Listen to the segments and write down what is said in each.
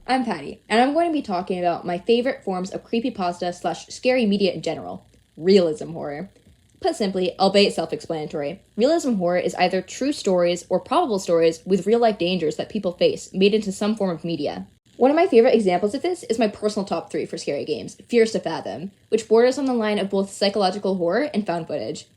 I'm Patty, and I'm going to be talking about my favorite forms of creepypasta slash scary media in general, realism horror. Put simply, albeit self-explanatory, realism horror is either true stories or probable stories with real-life dangers that people face made into some form of media. One of my favorite examples of this is my personal top 3 for scary games, Fears to Fathom, which borders on the line of both psychological horror and found footage.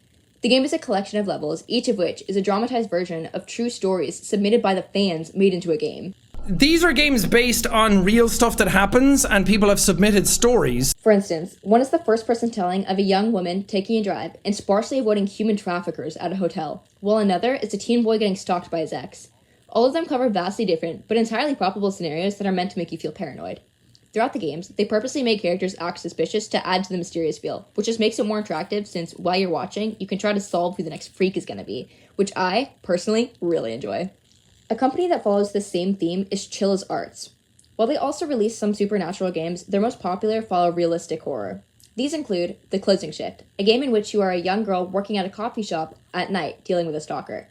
The game is a collection of levels, each of which is a dramatized version of true stories submitted by the fans made into a game. These are games based on real stuff that happens, and people have submitted stories. For instance, one is the first-person telling of a young woman taking a drive and sparsely avoiding human traffickers at a hotel, while another is a teen boy getting stalked by his ex. All of them cover vastly different, but entirely probable scenarios that are meant to make you feel paranoid. Throughout the games, they purposely make characters act suspicious to add to the mysterious feel, which just makes it more attractive since, while you're watching, you can try to solve who the next freak is going to be, which I, personally, really enjoy. A company that follows the same theme is Chilla's Arts. While they also release some supernatural games, their most popular follow realistic horror. These include The Closing Shift, a game in which you are a young girl working at a coffee shop at night dealing with a stalker.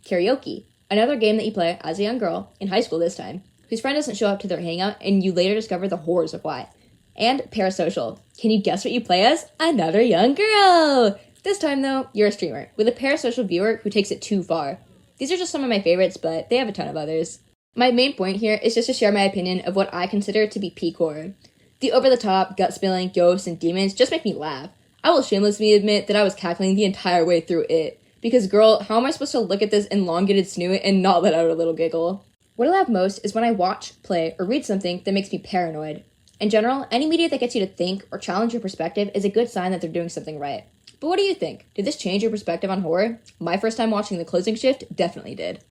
Karaoke, another game that you play as a young girl, in high school this time, whose friend doesn't show up to their hangout and you later discover the horrors of why. And Parasocial, can you guess what you play as? Another young girl! This time though, you're a streamer, with a parasocial viewer who takes it too far. These are just some of my favorites, but they have a ton of others. My main point here is just to share my opinion of what I consider to be peak horror. The over-the-top, gut-spilling ghosts and demons just make me laugh. I will shamelessly admit that I was cackling the entire way through it. Because girl, how am I supposed to look at this elongated snoot and not let out a little giggle? What I love most is when I watch, play, or read something that makes me paranoid. In general, any media that gets you to think or challenge your perspective is a good sign that they're doing something right. But what do you think? Did this change your perspective on horror? My first time watching The Closing Shift definitely did.